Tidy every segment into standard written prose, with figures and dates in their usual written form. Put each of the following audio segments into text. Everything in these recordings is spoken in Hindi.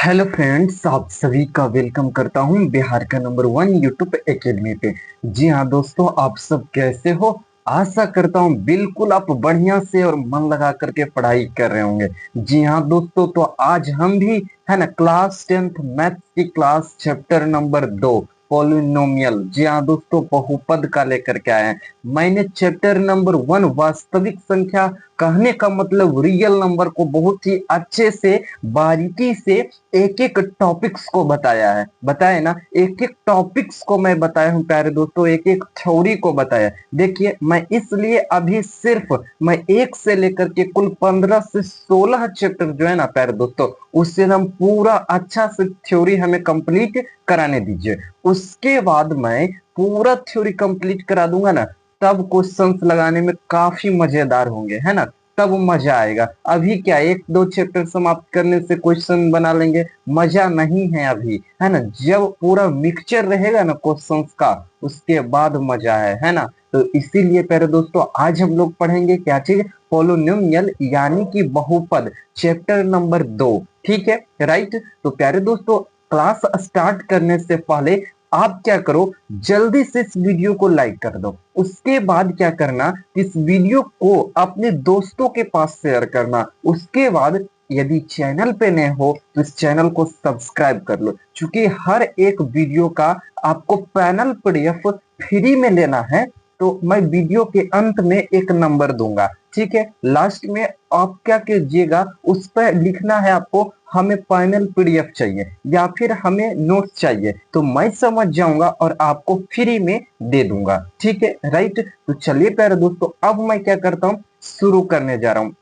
हेलो फ्रेंड्स, आप सभी का वेलकम करता हूं बिहार का नंबर 1 यूट्यूब एकेडमी पे। जी हाँ दोस्तों, आप सब कैसे हो? आशा करता हूं बिल्कुल आप बढ़िया से और मन लगा करके पढ़ाई कर रहे होंगे। जी हाँ दोस्तों, तो आज हम भी है ना क्लास 10th मैथ्स की क्लास चैप्टर नंबर 2 पॉलिनोमियल, जी हाँ दोस्तों, बहुपद का लेकर के आए हैं। मैंने चैप्टर नंबर 1 वास्तविक संख्या, कहने का मतलब रियल नंबर को बहुत ही अच्छे से बारीकी से एक एक टॉपिक्स को बताया ना, एक एक टॉपिक्स को मैं बताया हूँ प्यारे दोस्तों, एक एक थ्योरी को बताया। देखिए, मैं इसलिए अभी सिर्फ मैं एक से लेकर के कुल 15 से 16 चैप्टर जो है ना प्यारे दोस्तों, उससे हम पूरा अच्छा से थ्योरी हमें कंप्लीट कराने दीजिए। उसके बाद मैं पूरा थ्योरी कंप्लीट करा दूंगा ना, तब क्वेश्चंस लगाने में काफी मजेदार होंगे, है ना, तब मजा आएगा। अभी क्या एक दो चैप्टर समाप्त करने से क्वेश्चन बना लेंगे, मजा नहीं है अभी, है ना। जब पूरा मिक्सचर रहेगा ना क्वेश्चंस का, उसके बाद मजा है ना। तो इसीलिए प्यारे दोस्तों, आज हम लोग पढ़ेंगे क्या चीज? पोलिनोमियल यानी कि बहुपद, चैप्टर नंबर 2। ठीक है, राइट। तो प्यारे दोस्तों, क्लास स्टार्ट करने से पहले आप क्या करो, जल्दी से इस वीडियो को लाइक कर दो। उसके बाद क्या करना, इस वीडियो को अपने दोस्तों के पास शेयर करना। उसके बाद यदि चैनल पे नए हो तो इस चैनल को सब्सक्राइब कर लो, क्योंकि हर एक वीडियो का आपको पैनल पीडीएफ फ्री में लेना है। तो मैं वीडियो के अंत में एक नंबर दूंगा, ठीक है। लास्ट में आप क्या कीजिएगा, उस पर लिखना है आपको हमें फाइनल पीडीएफ चाहिए या फिर हमें नोट्स चाहिए, तो मैं समझ जाऊंगा और आपको फ्री में दे दूंगा, ठीक है, राइट। तो चलिए प्यारे दोस्तों, अब मैं क्या करता हूँ, शुरू करने जा रहा हूँ।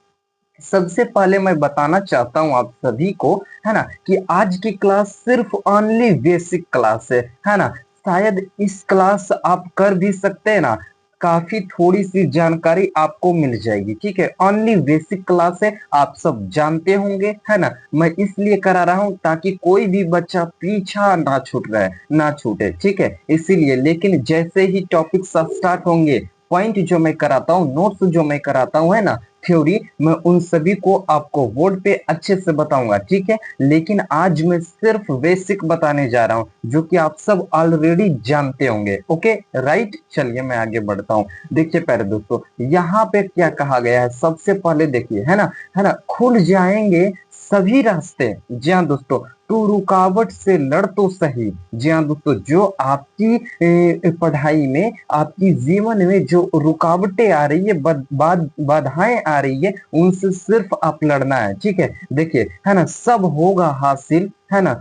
सबसे पहले मैं बताना चाहता हूँ आप सभी को, है ना, कि आज की क्लास सिर्फ ओनली बेसिक क्लास है ना। शायद इस क्लास आप कर भी सकते हैं ना, काफी थोड़ी सी जानकारी आपको मिल जाएगी, ठीक है। ओनली बेसिक क्लास है, आप सब जानते होंगे, है ना। मैं इसलिए करा रहा हूँ ताकि कोई भी बच्चा पीछा ना छूट रहा है, ना छूटे, ठीक है, इसीलिए। लेकिन जैसे ही टॉपिक स्टार्ट होंगे, पॉइंट जो मैं कराता हूँ, नोट्स जो मैं कराता हूँ, है ना, थ्योरी, मैं उन सभी को आपको बोर्ड पे अच्छे से बताऊंगा, ठीक है। लेकिन आज मैं सिर्फ बेसिक बताने जा रहा हूं, जो कि आप सब ऑलरेडी जानते होंगे, ओके, राइट। चलिए मैं आगे बढ़ता हूं। देखिए प्यारे दोस्तों, यहाँ पे क्या कहा गया है, सबसे पहले देखिए, है ना, खुल जाएंगे सभी रास्ते। जी हाँ दोस्तों, तू रुकावट से लड़ तो सही। जी हाँ दोस्तों, जो आपकी पढ़ाई में, आपकी जीवन में जो रुकावटें आ रही है, बाधाएं आ रही है, उनसे सिर्फ आप लड़ना है, ठीक है। देखिए, है ना, सब होगा हासिल, है ना,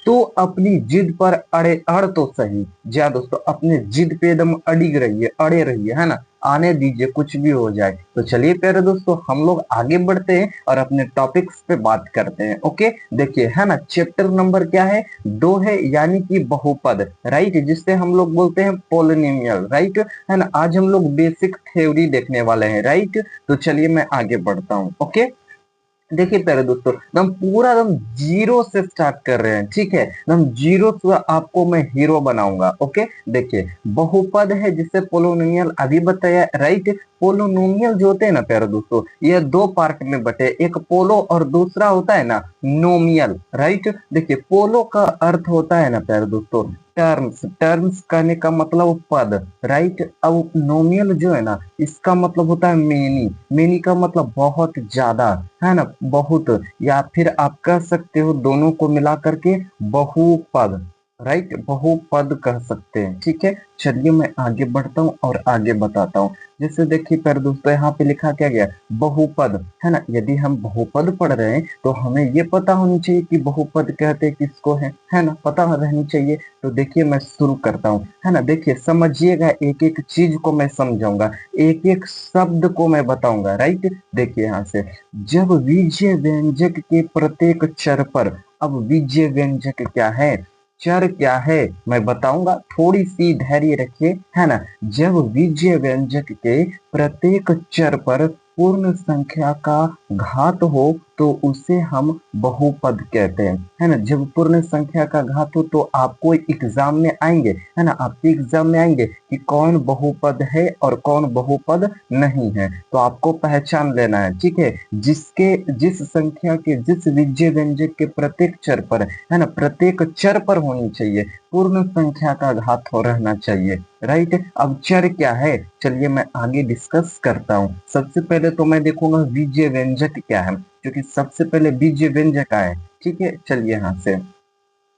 तो अपनी जिद पर अड़ तो सही। जी हाँ दोस्तों, अपने जिद पे एकदम अड़िग रहिए, अड़े रहिए, है ना, आने दीजिए, कुछ भी हो जाए। तो चलिए प्यारे दोस्तों, हम लोग आगे बढ़ते हैं और अपने टॉपिक्स पे बात करते हैं, ओके। देखिए, है ना, चैप्टर नंबर क्या है? 2 है, यानी कि बहुपद, राइट, जिससे हम लोग बोलते हैं पोलिनोमियल, राइट, है ना। आज हम लोग बेसिक थ्योरी देखने वाले हैं, राइट। तो चलिए मैं आगे बढ़ता हूँ, ओके। देखिए प्यारे दोस्तों, हम पूरा एकदम जीरो से स्टार्ट कर रहे हैं, ठीक है। हम जीरो से आपको मैं हीरो बनाऊंगा, ओके। देखिए, बहुपद है जिसे पोलिनोमियल अभी बताया, राइट। पोलिनोमियल जो होते हैं ना प्यारे दोस्तों, ये दो पार्ट में बटे, एक पोलो और दूसरा होता है ना नोमियल, राइट। देखिए, पोलो का अर्थ होता है ना प्यारे दोस्तों टर्म्स, टर्म्स कहने का मतलब पद, राइट। अब नोमियल जो है ना, इसका मतलब होता है मेनी, मेनी का मतलब बहुत ज्यादा, है ना, बहुत, या फिर आप कह सकते हो दोनों को मिला करके बहुपद, राइट, बहुपद कह सकते हैं, ठीक है। चलिए मैं आगे बढ़ता हूँ और आगे बताता हूँ। जैसे देखिए पर दोस्तों, यहाँ पे लिखा क्या गया, बहुपद, है ना। यदि हम बहुपद पढ़ रहे हैं तो हमें ये पता होनी चाहिए कि बहुपद कहते किसको है ना, पता रहनी चाहिए। तो देखिए मैं शुरू करता हूँ, है ना। देखिए समझिएगा, एक एक चीज को मैं समझाऊंगा, एक एक शब्द को मैं बताऊंगा, राइट। देखिए यहाँ से, जब बीजीय व्यंजक के प्रत्येक चर पर, अब बीजीय व्यंजक क्या है, चर क्या है, मैं बताऊंगा, थोड़ी सी धैर्य रखिए, है ना। जब बीजीय व्यंजक के प्रत्येक चर पर पूर्ण संख्या का घात हो, तो उसे हम बहुपद कहते हैं, है ना। जब पूर्ण संख्या का घात हो तो आपको एग्जाम में आएंगे, है ना, आपके एग्जाम में आएंगे कि कौन बहुपद है और कौन बहुपद नहीं है। तो आपको पहचान लेना है, ठीक है। जिस संख्या के जिस विजय व्यंजक के प्रत्येक चर पर, है ना, प्रत्येक चर पर होनी चाहिए, पूर्ण संख्या का घात हो रहना चाहिए, राइट। अब चर क्या है, चलिए मैं आगे डिस्कस करता हूँ। सबसे पहले तो मैं देखूंगा बीजीय व्यंजक क्या है, क्योंकि सबसे पहले बीजीय व्यंजक आए, ठीक है। चलिए यहाँ से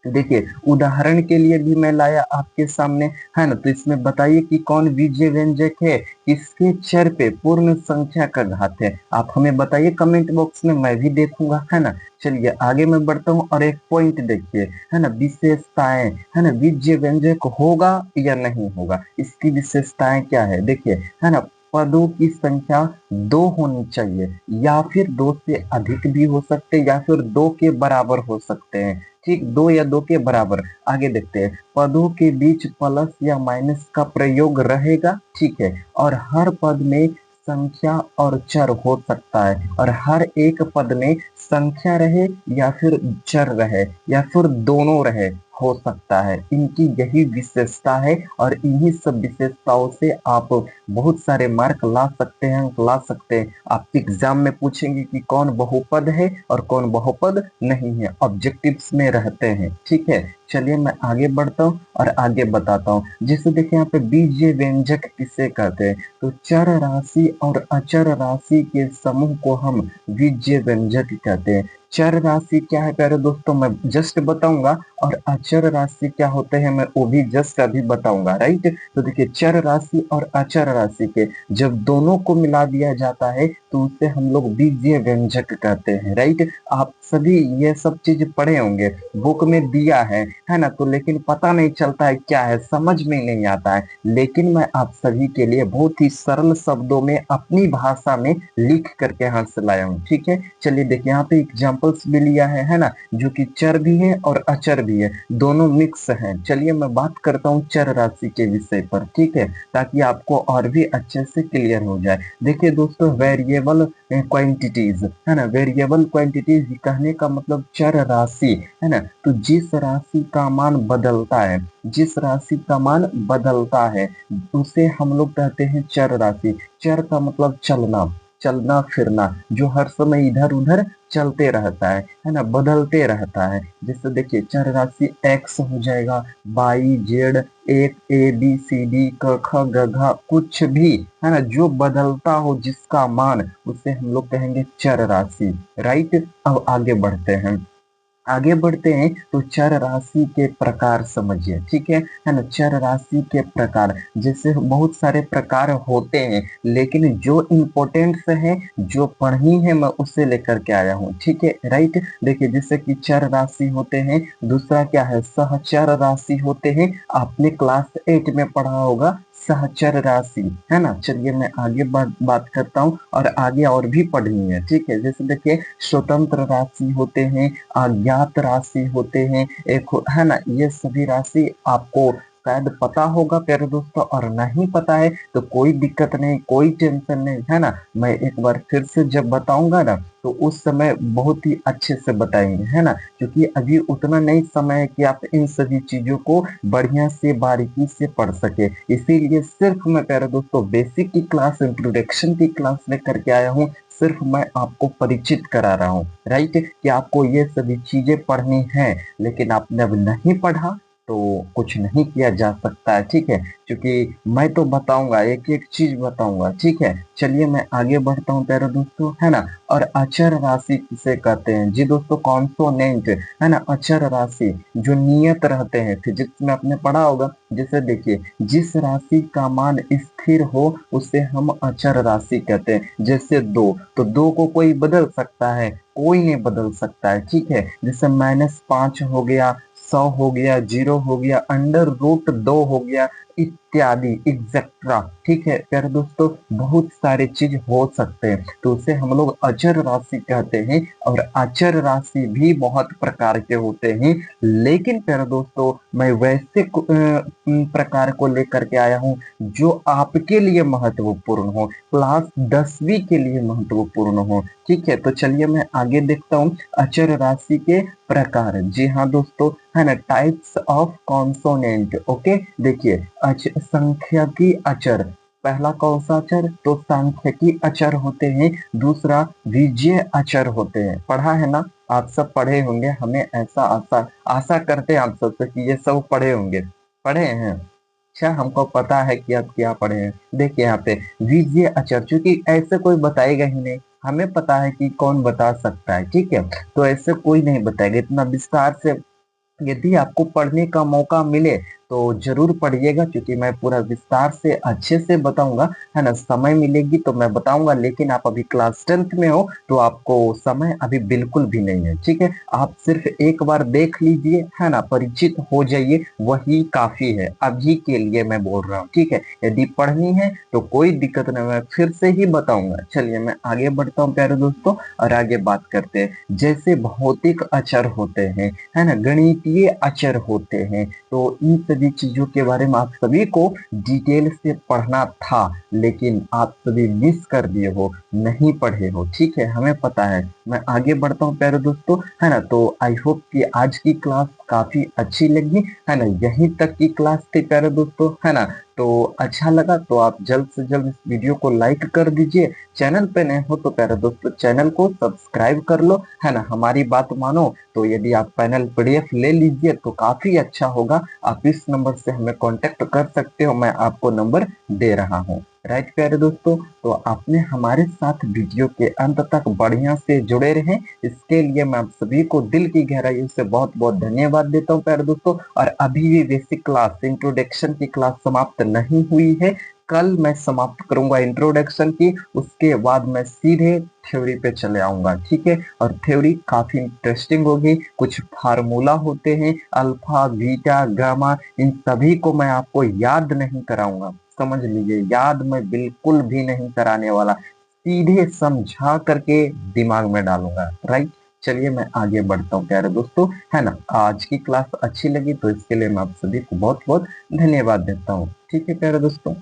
देखिए, उदाहरण के लिए भी मैं लाया आपके सामने, है ना। तो इसमें बताइए कि कौन बीजीय व्यंजक है, किसके चर पे पूर्ण संख्या का घात है। आप हमें बताइए कमेंट बॉक्स में, मैं भी देखूंगा, है ना। चलिए आगे मैं बढ़ता हूँ और एक पॉइंट देखिए, है ना, विशेषताएं, है ना, बीजीय व्यंजक होगा या नहीं होगा, इसकी विशेषताएं क्या है देखिए, है ना। पदों की संख्या दो होनी चाहिए, या फिर दो से अधिक भी हो सकते हैं, या फिर दो के बराबर हो सकते हैं, ठीक, दो या दो के बराबर। आगे देखते हैं, पदों के बीच प्लस या माइनस का प्रयोग रहेगा, ठीक है। और हर पद में संख्या और चर हो सकता है, और हर एक पद में संख्या रहे या फिर चर रहे या फिर दोनों रहे, हो सकता है। इनकी यही विशेषता है, और इन्हीं सब विशेषताओं से आप बहुत सारे मार्क ला सकते हैं, ला सकते हैं। आप एग्जाम में पूछेंगे कि कौन बहुपद है और कौन बहुपद नहीं है, ऑब्जेक्टिव्स में रहते हैं, ठीक है। चलिए मैं आगे बढ़ता हूँ और आगे बताता हूँ। जैसे देखिए यहाँ पे बीजीय व्यंजक किसे कहते हैं, तो चर राशि और अचर राशि के समूह को हम बीजीय व्यंजक कहते हैं। चर राशि क्या है प्यारे दोस्तों, मैं जस्ट बताऊंगा, और अचर राशि क्या होते हैं मैं वो भी जस्ट अभी बताऊंगा, राइट। तो देखिए, चर राशि और अचर राशि के जब दोनों को मिला दिया जाता है तो उसे हम लोग बीजीय व्यंजक कहते हैं, राइट। आप सभी ये सब चीज पढ़े होंगे, बुक में दिया है ना। तो लेकिन पता नहीं चलता है क्या है, समझ में नहीं आता है, लेकिन मैं आप सभी के लिए बहुत ही सरल शब्दों में अपनी भाषा में लिख करके यहाँ से लाया हूँ, ठीक है। चलिए देखिए, यहाँ पे एग्जाम्पल्स भी लिया है ना, जो कि चर भी है और अचर भी है, दोनों मिक्स हैं। चलिए मैं बात करता हूँ चर राशि के विषय पर, ठीक है, ताकि आपको और भी अच्छे से क्लियर हो जाए। देखिए दोस्तों, वेरिएबल क्वांटिटीज, है ना, वेरिएबल क्वांटिटीज कहने का मतलब चर राशि, है ना। तो जिस राशि का मान बदलता है, जिस राशि का मान बदलता है, उसे हम लोग कहते हैं चर राशि। चर का मतलब चलना, चलना फिरना, जो हर समय इधर उधर चलते रहता है ना, बदलते रहता है। जैसे देखिए, चर राशि एक्स हो जाएगा, वाई जेड, एक ए बी सी डी क ख ग घ, कुछ भी, है ना, जो बदलता हो जिसका मान, उसे हम लोग कहेंगे चर राशि, राइट। अब आगे बढ़ते हैं, आगे बढ़ते हैं तो चर राशि के प्रकार समझिए, ठीक है ना। चर राशि के प्रकार, जैसे बहुत सारे प्रकार होते हैं, लेकिन जो इम्पोर्टेंट है, जो पढ़नी है, मैं उसे लेकर के आया हूँ, ठीक है, राइट। देखिए, जैसे कि चर राशि होते हैं, दूसरा क्या है, सहचर राशि होते हैं, आपने क्लास 8 में पढ़ा होगा सहचर राशि, है ना। चलिए मैं आगे बात करता हूँ, और आगे और भी पढ़नी है, ठीक है। जैसे देखिए, स्वतंत्र राशि होते हैं, अज्ञात राशि होते हैं, एक है ना, ये सभी राशि आपको शायद पता होगा प्यारे दोस्तों, और नहीं पता है तो कोई दिक्कत नहीं, कोई टेंशन नहीं, है ना। मैं एक बार फिर से जब बताऊंगा ना, तो उस समय बहुत ही अच्छे से बताएंगे, है ना, क्योंकि अभी उतना नहीं समय है कि आप इन सभी चीजों को बढ़िया से बारीकी से पढ़ सके। इसीलिए सिर्फ मैं प्यारे दोस्तों बेसिक की क्लास, इंट्रोडक्शन की क्लास लेकर के आया हूँ, सिर्फ मैं आपको परिचित करा रहा हूँ, राइट, कि आपको ये सभी चीजें पढ़नी है। लेकिन आपने अब नहीं पढ़ा तो कुछ नहीं किया जा सकता है, ठीक है, क्योंकि मैं तो बताऊंगा, एक एक चीज बताऊंगा, ठीक है। चलिए मैं आगे बढ़ता हूँ प्यारे दोस्तों, है ना। और अचर राशि किसे कहते हैं जी दोस्तों, कॉन्सोनेंट, है ना, अचर राशि जो नियत रहते हैं, फिजिक्स में आपने पढ़ा होगा। जैसे देखिए, जिस राशि का मान स्थिर हो उसे हम अचर राशि कहते हैं। जैसे दो, तो दो को कोई बदल सकता है, कोई नहीं बदल सकता है, ठीक है। जैसे -5 हो गया, 100 हो गया, 0 हो गया, अंडर रूट 2 हो गया, इत्यादि एक्सेट्रा। ठीक है प्यारे दोस्तों, बहुत सारे चीज हो सकते हैं, तो उसे हम लोग अचर राशि कहते हैं। और अचर राशि भी बहुत प्रकार के होते हैं, लेकिन प्यारे दोस्तों मैं वैसे प्रकार को लेकर के आया हूँ जो आपके लिए महत्वपूर्ण हो, क्लास 10वीं के लिए महत्वपूर्ण हो। ठीक है, तो चलिए मैं आगे देखता हूँ अचर राशि के प्रकार। जी हाँ दोस्तों, है ना, टाइप्स ऑफ कॉन्सोनेंट। ओके, देखिए संख्यकी अचर। पहला कौन सा अचर? तो सांख्यिकी अचर होते हैं। दूसरा विजय अचर होते हैं। पढ़ा है ना, आप सब पढ़े होंगे, हमें ऐसा आशा आशा करते हैं आप सबसे कि ये सब पढ़े होंगे। पढ़े हैं? अच्छा, हमको पता है कि आप क्या पढ़े हैं। देखिए यहाँ पे विजय अचर, चूंकि ऐसे कोई बताएगा ही नहीं, हमें पता है कि कौन बता सकता है। ठीक है, तो ऐसे कोई नहीं बताएगा इतना विस्तार से। यदि आपको पढ़ने का मौका मिले तो जरूर पढ़िएगा, क्योंकि मैं पूरा विस्तार से अच्छे से बताऊंगा, है ना। समय मिलेगी तो मैं बताऊंगा, लेकिन आप अभी क्लास 10th में हो तो आपको समय अभी बिल्कुल भी नहीं है। ठीक है, आप सिर्फ एक बार देख लीजिए, है ना, परिचित हो जाइए, वही काफी है अभी के लिए मैं बोल रहा हूँ। ठीक है, यदि पढ़नी है तो कोई दिक्कत नहीं, मैं फिर से ही बताऊंगा। चलिए मैं आगे बढ़ता हूँ प्यारे दोस्तों, और आगे बात करते हैं। जैसे भौतिक अचर होते हैं, है ना, गणितीय अचर होते हैं, तो इन सभी चीजों के बारे में आप सभी को डिटेल से पढ़ना था, लेकिन आप सभी मिस कर दिए हो, नहीं पढ़े हो। ठीक है, हमें पता है। मैं आगे बढ़ता हूँ प्यारे दोस्तों, है ना। तो आई होप कि आज की क्लास काफी अच्छी लगी, है ना। यहीं तक की क्लास थी प्यारे दोस्तों, है ना। तो अच्छा लगा तो आप जल्द से जल्द इस वीडियो को लाइक कर दीजिए। चैनल पे नए हो तो प्यारे दोस्तों चैनल को सब्सक्राइब कर लो, है ना। हमारी बात मानो तो यदि आप पैनल पीडीएफ ले लीजिए तो काफी अच्छा होगा। आप इस नंबर से हमें कांटेक्ट कर सकते हो, मैं आपको नंबर दे रहा हूँ। राइट प्यारे दोस्तों, तो आपने हमारे साथ वीडियो के अंत तक बढ़िया से जुड़े रहे, इसके लिए मैं आप सभी को दिल की गहराइयों से बहुत बहुत धन्यवाद देता हूँ प्यारे दोस्तों। और अभी भी बेसिक क्लास इंट्रोडक्शन की क्लास समाप्त नहीं हुई है, कल मैं समाप्त करूंगा इंट्रोडक्शन की, उसके बाद मैं सीधे थ्योरी पे चले आऊंगा। ठीक है, और थ्योरी काफी इंटरेस्टिंग होगी। कुछ फार्मूला होते हैं, अल्फा बीटा गामा, इन सभी को मैं आपको याद नहीं कराऊंगा, समझ लीजिए, याद मैं बिल्कुल भी नहीं कराने वाला, सीधे समझा करके दिमाग में डालूंगा। राइट, चलिए मैं आगे बढ़ता हूँ प्यारे दोस्तों, है ना। आज की क्लास अच्छी लगी तो इसके लिए मैं आप सभी को बहुत बहुत धन्यवाद देता हूँ। ठीक है प्यारे दोस्तों।